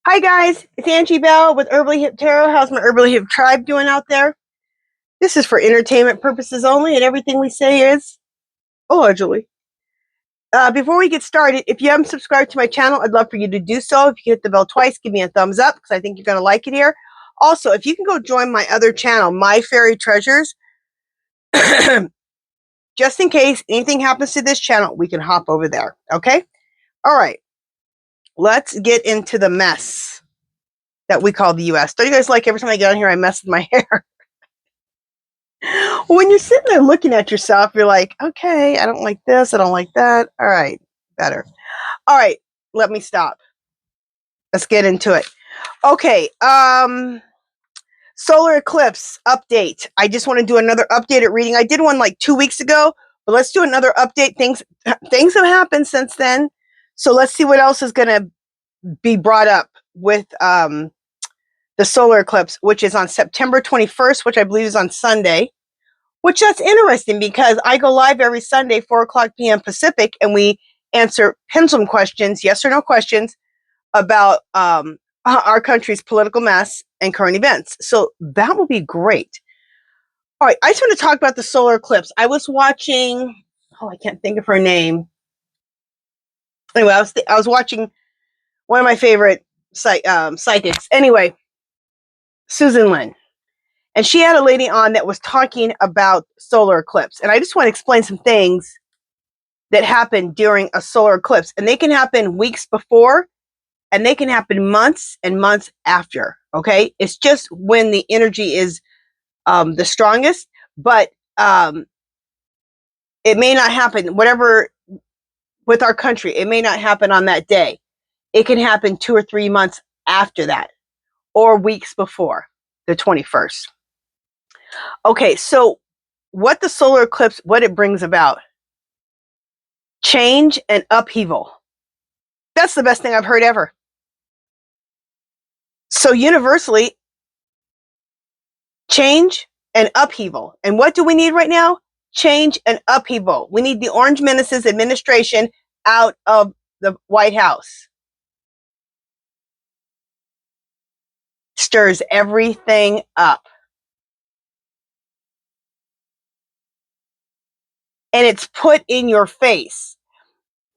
Hi guys, it's Angie Bell with HerballyHipTarot. How's my Herbally Hip tribe doing out there? This is for entertainment purposes only, and everything we say is allegedly. Before we get started, if you haven't subscribed to my channel, I'd love for you to do so. If you hit the bell twice, give me a thumbs up because I think you're going to like it here. Also, if you can go join my other channel, My Fairy Treasures, just in case anything happens to this channel, we can hop over there. Okay? All right. Let's get into the mess that we call the U.S. Don't you guys like every time I get on here, I mess with my hair? When you're sitting there looking at yourself, you're like, okay, I don't like this. I don't like that. All right, better. All right, let me stop. Let's get into it. Okay, solar eclipse update. I just want to do another updated reading. I did one like 2 weeks ago, but let's do another update. Things have happened since then. So let's see what else is going to be brought up with the solar eclipse, which is on September 21st, which I believe is on Sunday. Which that's interesting because I go live every Sunday, 4:00 p.m. Pacific, and we answer pendulum questions, yes or no questions, about our country's political mess and current events. So that will be great. All right, I just want to talk about the solar eclipse. I was watching, I can't think of her name. Anyway, I was watching one of my favorite psychics. Anyway, Susan Lin. And she had a lady on that was talking about solar eclipse. And I just want to explain some things that happen during a solar eclipse. And they can happen weeks before, and they can happen months and months after. Okay? It's just when the energy is the strongest. But it may not happen, whatever, with our country, it may not happen on that day. It can happen 2 or 3 months after that, or weeks before the 21st. Okay, so what the solar eclipse, what it brings about? Change and upheaval. That's the best thing I've heard ever. So universally, change and upheaval. And what do we need right now? Change and upheaval. We need the Orange Menace's administration out of the White House. Stirs everything up. And it's put in your face.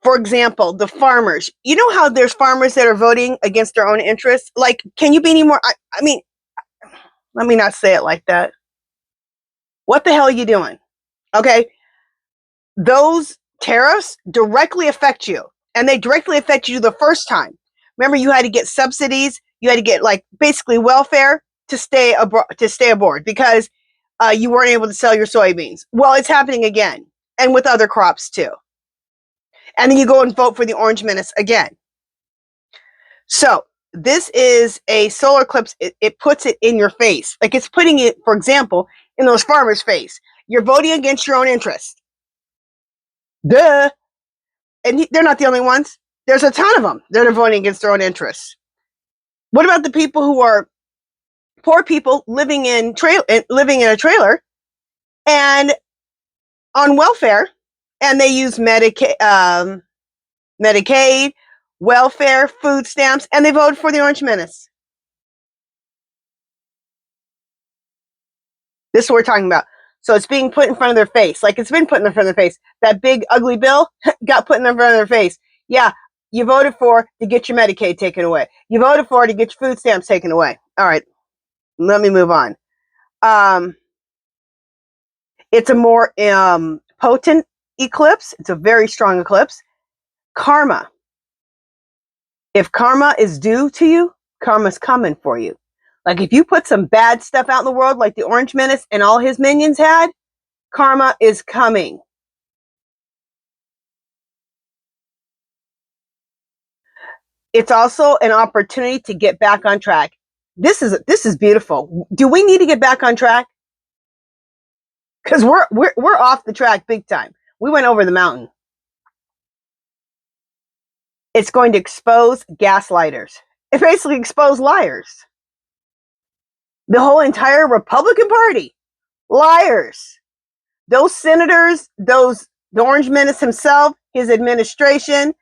For example, the farmers. You know how there's farmers that are voting against their own interests? Like, can you be any more? I mean, let me not say it like that. What the hell are you doing? Okay. Those tariffs directly affect you. And they directly affect you the first time. Remember, you had to get subsidies. You had to get like basically welfare to stay aboard because you weren't able to sell your soybeans. Well, it's happening again, and with other crops too. And then you go and vote for the Orange Menace again. So this is a solar eclipse. It puts it in your face. Like it's putting it, for example, in those farmers' face. You're voting against your own interest. Duh. And they're not the only ones. There's a ton of them that are voting against their own interests. What about the people who are poor people living in a trailer and on welfare, and they use Medicaid, welfare, food stamps, and they voted for the Orange Menace? This is what we're talking about. So it's being put in front of their face. Like it's been put in front of their face. That big ugly bill got put in front of their face. Yeah, you voted for to get your Medicaid taken away. You voted for to get your food stamps taken away. All right, let me move on. It's a more potent eclipse. It's a very strong eclipse. Karma. If karma is due to you, karma's coming for you. Like if you put some bad stuff out in the world like the Orange Menace and all his minions had, karma is coming. It's also an opportunity to get back on track. This is beautiful. Do we need to get back on track? Because we're off the track big time. We went over the mountain. It's going to expose gaslighters. It basically exposed liars. The whole entire Republican Party, liars. Those senators, the Orange Menace himself, his administration,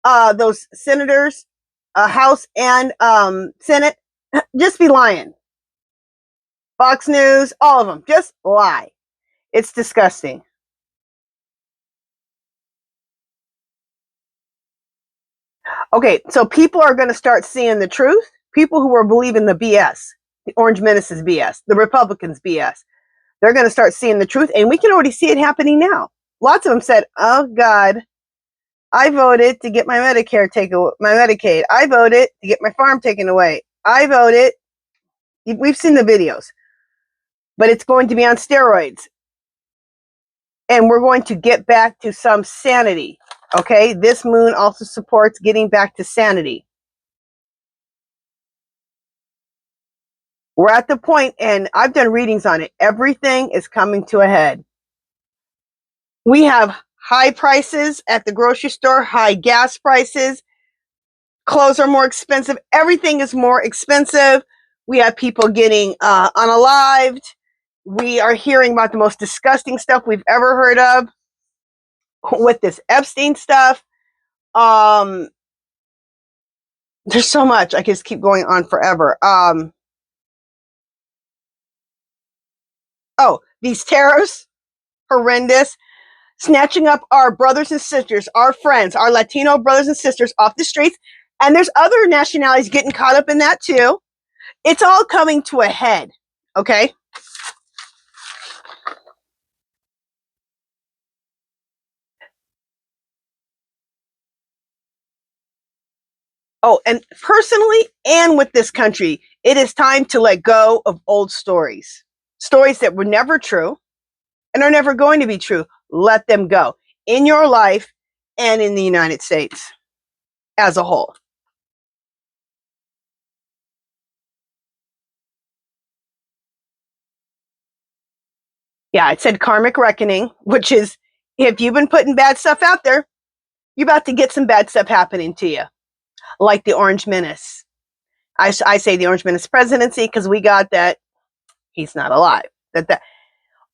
those senators, House and Senate just be lying. Fox News, all of them, just lie. It's disgusting. Okay, so people are going to start seeing the truth. People who are believing the BS, the Orange Menace's BS, the Republicans' BS, they're going to start seeing the truth, and we can already see it happening now. Lots of them said, "Oh God, I voted to get my Medicare my Medicaid. I voted to get my farm taken away. I voted." We've seen the videos, but it's going to be on steroids, and we're going to get back to some sanity. Okay, this moon also supports getting back to sanity. We're at the point, and I've done readings on it. Everything is coming to a head. We have high prices at the grocery store, high gas prices. Clothes are more expensive. Everything is more expensive. We have people getting unalived. We are hearing about the most disgusting stuff we've ever heard of with this Epstein stuff. There's so much. I can just keep going on forever. These tariffs, horrendous. Snatching up our brothers and sisters, our friends, our Latino brothers and sisters off the streets. And there's other nationalities getting caught up in that too. It's all coming to a head. Okay. Oh, and personally, and with this country, it is time to let go of old stories. Stories that were never true and are never going to be true. Let them go in your life and in the United States as a whole. Yeah, it said karmic reckoning, which is if you've been putting bad stuff out there, you're about to get some bad stuff happening to you, like the Orange Menace. I say the Orange Menace presidency because we got that. He's not alive. Oh,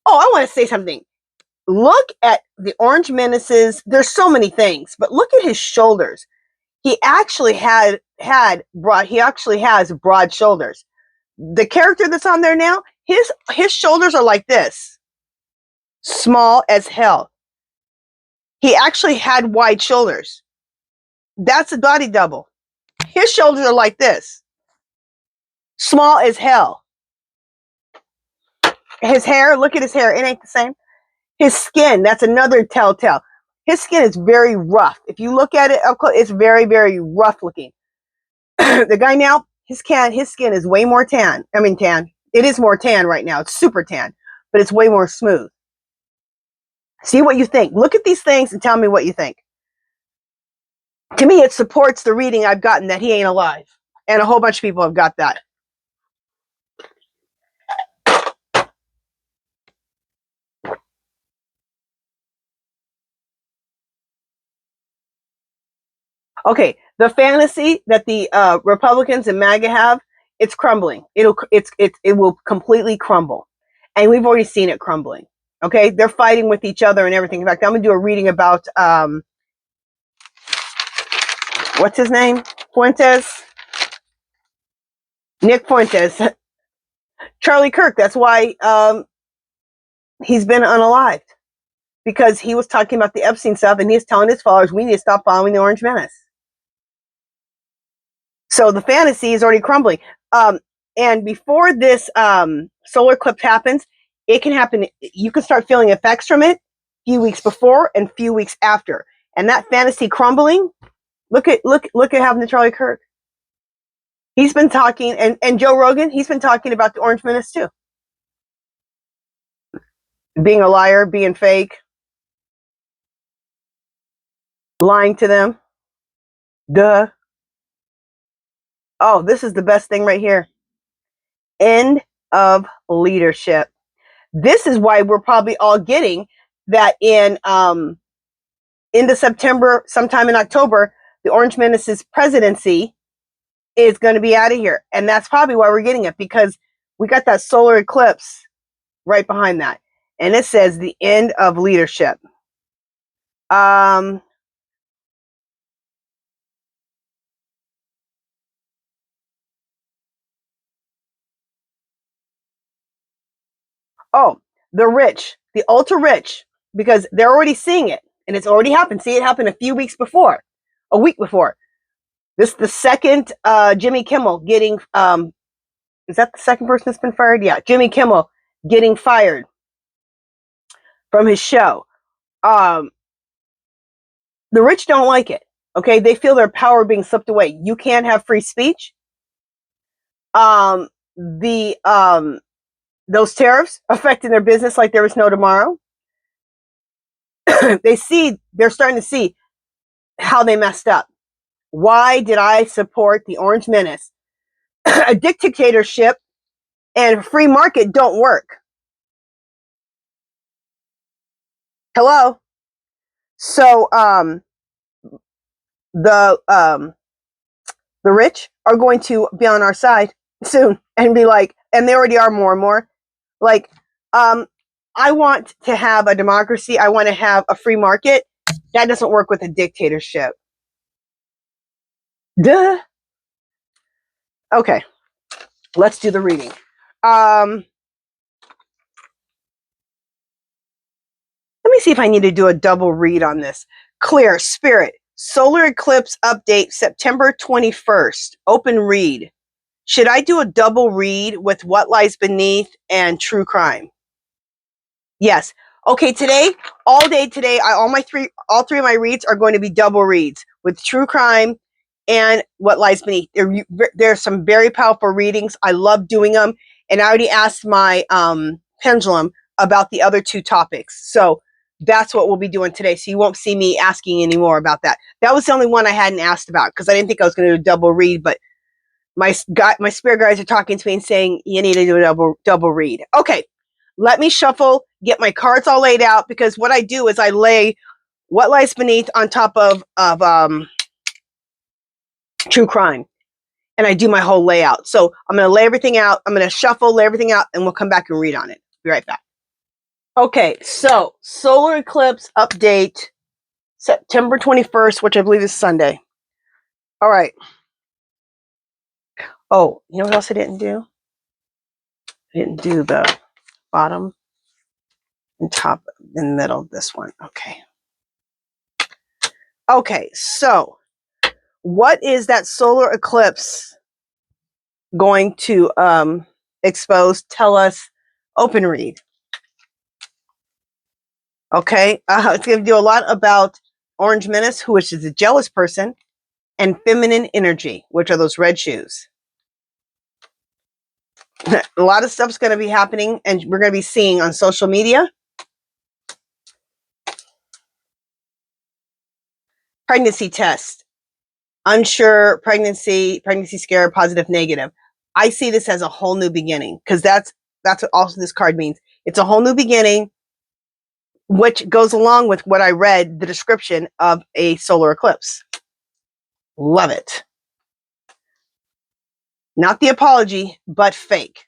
I want to say something. Look at the Orange Menace's. There's so many things, but look at his shoulders. He actually has broad shoulders. The character that's on there now, his shoulders are like this, small as hell. He actually had wide shoulders. That's a body double. His shoulders are like this, small as hell. His hair, look at his hair. It ain't the same. His skin, that's another telltale. His skin is very rough. If you look at it up close, it's very, very rough looking. The guy now, his skin is way more tan. I mean, tan. It is more tan right now. It's super tan, but it's way more smooth. See what you think. Look at these things and tell me what you think. To me, it supports the reading I've gotten that he ain't alive. And a whole bunch of people have got that. Okay, the fantasy that the Republicans and MAGA have, it's crumbling. It will completely crumble, and we've already seen it crumbling. Okay, they're fighting with each other and everything. In fact, I'm gonna do a reading about what's his name? Nick Fuentes, Charlie Kirk. That's why he's been unalived, because he was talking about the Epstein stuff, and he's telling his followers we need to stop following the Orange Menace. So the fantasy is already crumbling. And before this solar eclipse happens, it can happen. You can start feeling effects from it a few weeks before and a few weeks after. And that fantasy crumbling, look at having the Charlie Kirk. He's been talking, and Joe Rogan, he's been talking about the Orange Menace too. Being a liar, being fake, lying to them. Duh. Oh, this is the best thing right here. End of leadership. This is why we're probably all getting that in into September, sometime in October, the Orange Menace's presidency is going to be out of here. And that's probably why we're getting it, because we got that solar eclipse right behind that. And it says the end of leadership. Oh, the rich, the ultra rich, because they're already seeing it and it's already happened. See, it happened a week before. This is the second Jimmy Kimmel getting, is that the second person that's been fired? Yeah, Jimmy Kimmel getting fired from his show. The rich don't like it. Okay, they feel their power being slipped away. You can't have free speech. The those tariffs affecting their business like there was no tomorrow. They're starting to see how they messed up. Why did I support the Orange Menace? A dictatorship and free market don't work. Hello. So the rich are going to be on our side soon and be like, and they already are more and more like, I want to have a democracy. I want to have a free market. That doesn't work with a dictatorship. Duh. Okay, let's do the reading. Let me see if I need to do a double read on this. Clear Spirit. Solar eclipse update September 21st. Open read. Should I do a double read with What Lies Beneath and True Crime? Yes. Okay, today, all day today, all three of my reads are going to be double reads with True Crime and What Lies Beneath. There are some very powerful readings. I love doing them. And I already asked my pendulum about the other two topics. So that's what we'll be doing today. So you won't see me asking anymore about that. That was the only one I hadn't asked about because I didn't think I was going to do a double read, but my spirit guides are talking to me and saying you need to do a double read. Okay, let me shuffle, get my cards all laid out, because what I do is I lay What Lies Beneath on top of True Crime, and I do my whole layout. So I'm going to lay everything out. I'm going to shuffle, lay everything out, and we'll come back and read on it. Be right back. Okay, so solar eclipse update September 21st, which I believe is Sunday. All right. Oh, you know what else I didn't do? I didn't do the bottom and top in the middle of this one. Okay. Okay, so what is that solar eclipse going to expose? Tell us. Open read. Okay, it's going to do a lot about Orange Menace, which is a jealous person, and feminine energy, which are those red shoes. A lot of stuff's going to be happening, and we're going to be seeing on social media. Pregnancy test. Unsure, pregnancy scare, positive, negative. I see this as a whole new beginning, because that's what also this card means. It's a whole new beginning, which goes along with what I read, the description of a solar eclipse. Love it. Not the apology, but fake.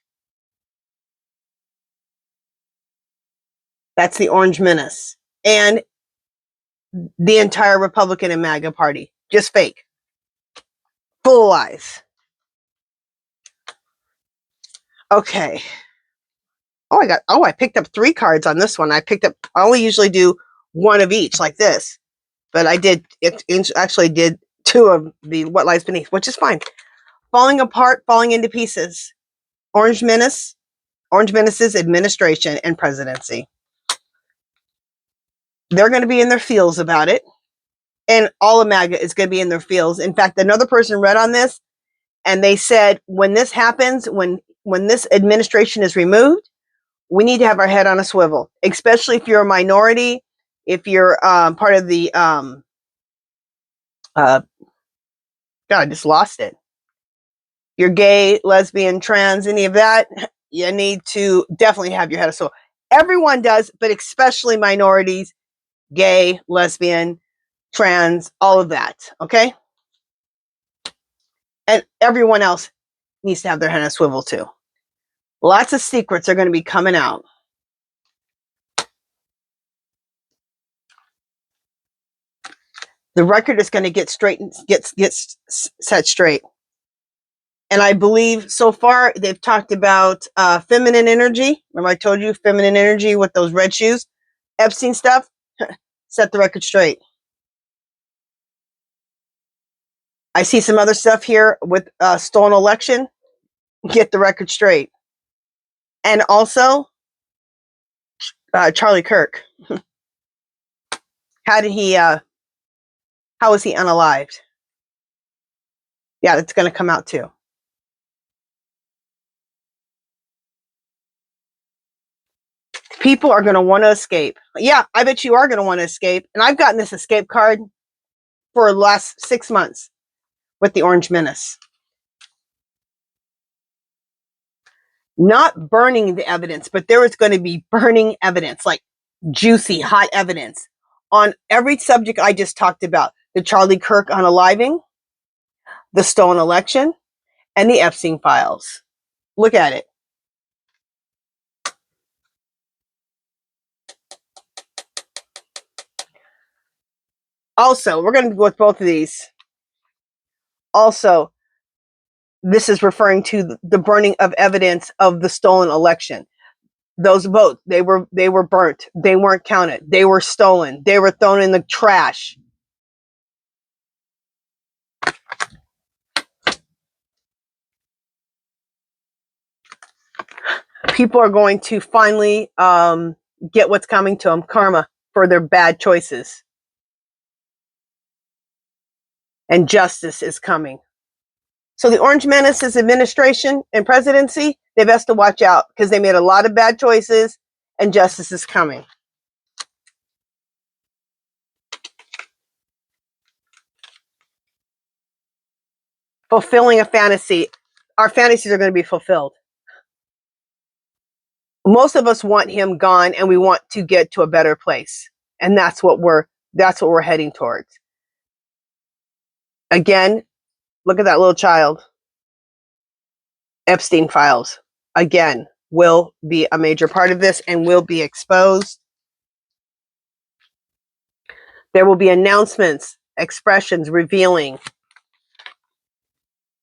That's the Orange Menace. And the entire Republican and MAGA party. Just fake. Full of lies. Okay. I picked up 3 cards on this one. I only usually do one of each like this. But I actually did 2 of the What Lies Beneath, which is fine. Falling apart, falling into pieces. Orange Menace's administration and presidency. They're going to be in their feels about it. And all of MAGA is going to be in their feels. In fact, another person read on this, and they said, when this happens, when this administration is removed, we need to have our head on a swivel, especially if you're a minority, if you're part of the, God, I just lost it. You're gay, lesbian, trans, any of that, you need to definitely have your head on a swivel. Everyone does, but especially minorities, gay, lesbian, trans, all of that, okay? And everyone else needs to have their head on a swivel too. Lots of secrets are going to be coming out. The record is going to get set straight. And I believe so far they've talked about feminine energy. Remember I told you feminine energy with those red shoes? Epstein stuff. Set the record straight. I see some other stuff here with stolen election. Get the record straight. And also, Charlie Kirk. How was he unalived? Yeah, that's going to come out too. People are going to want to escape. Yeah, I bet you are going to want to escape. And I've gotten this escape card for the last 6 months with the Orange Menace. Not burning the evidence, but there is going to be burning evidence, like juicy, hot evidence on every subject I just talked about. The Charlie Kirk unaliving, the stolen election, and the Epstein files. Look at it. Also, we're going to go with both of these. Also, this is referring to the burning of evidence of the stolen election. Those votes, they were burnt. They weren't counted. They were stolen. They were thrown in the trash. People are going to finally get what's coming to them, karma, for their bad choices. And justice is coming. So the Orange Menace's administration and presidency, they've asked to watch out because they made a lot of bad choices and justice is coming. Fulfilling a fantasy. Our fantasies are going to be fulfilled. Most of us want him gone and we want to get to a better place. And that's what we're heading towards. Again, look at that little child. Epstein files, again, will be a major part of this and will be exposed. There will be announcements, expressions revealing.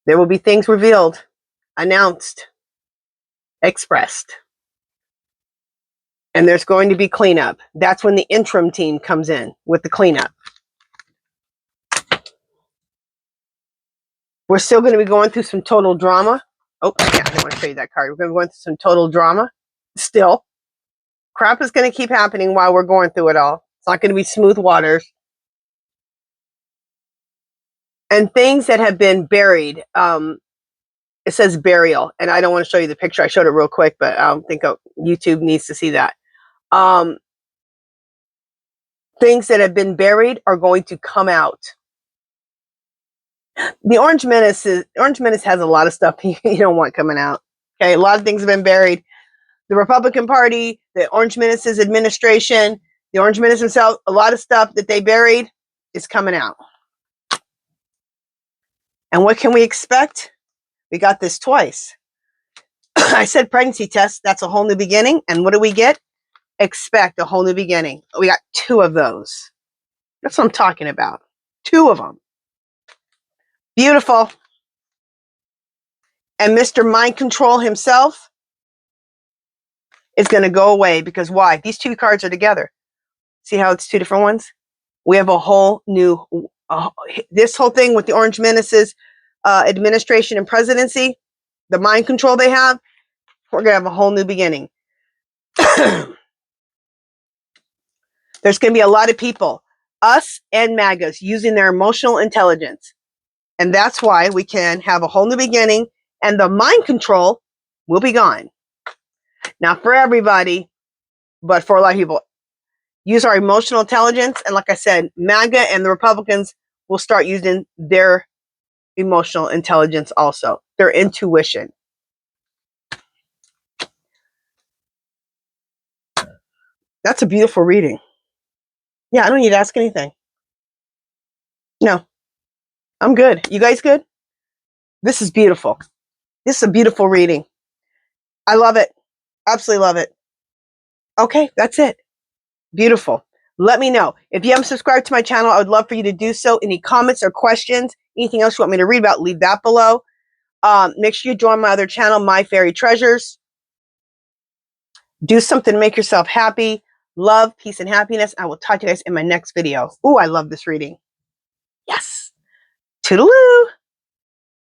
There will be things revealed, announced, expressed. And there's going to be cleanup. That's when the interim team comes in with the cleanup. We're still going to be going through some total drama. Oh, yeah, I didn't want to show you that card. We're going to be going through some total drama. Still. Crap is going to keep happening while we're going through it all. It's not going to be smooth waters. And things that have been buried. It says burial. And I don't want to show you the picture. I showed it real quick, but I don't think YouTube needs to see that. Things that have been buried are going to come out. The Orange Menace has a lot of stuff you don't want coming out. Okay, a lot of things have been buried. The Republican Party, the Orange Menace's administration, the Orange Menace himself, a lot of stuff that they buried is coming out. And what can we expect? We got this twice. I said pregnancy test, that's a whole new beginning. And what do we get? Expect a whole new beginning. We got 2 of those. That's what I'm talking about. 2 of them. Beautiful. And Mr. Mind Control himself is going to go away because why? These 2 cards are together. See how it's 2 different ones? We have a whole new, this whole thing with the Orange Menace's administration and presidency, the mind control they have, we're going to have a whole new beginning. There's going to be a lot of people, us and MAGAs, using their emotional intelligence. And that's why we can have a whole new beginning and the mind control will be gone. Not for everybody, but for a lot of people. Use our emotional intelligence. And like I said, MAGA and the Republicans will start using their emotional intelligence also. Their intuition. That's a beautiful reading. Yeah, I don't need to ask anything. No, I'm good. You guys good? This is beautiful. This is a beautiful reading. I love it. Absolutely love it. Okay, that's it. Beautiful. Let me know. If you haven't subscribed to my channel, I would love for you to do so. Any comments or questions, anything else you want me to read about, leave that below. Make sure you join my other channel, My Fairy Treasures. Do something to make yourself happy. Love, peace, and happiness. I will talk to you guys in my next video. Ooh, I love this reading. Yes. Toodaloo.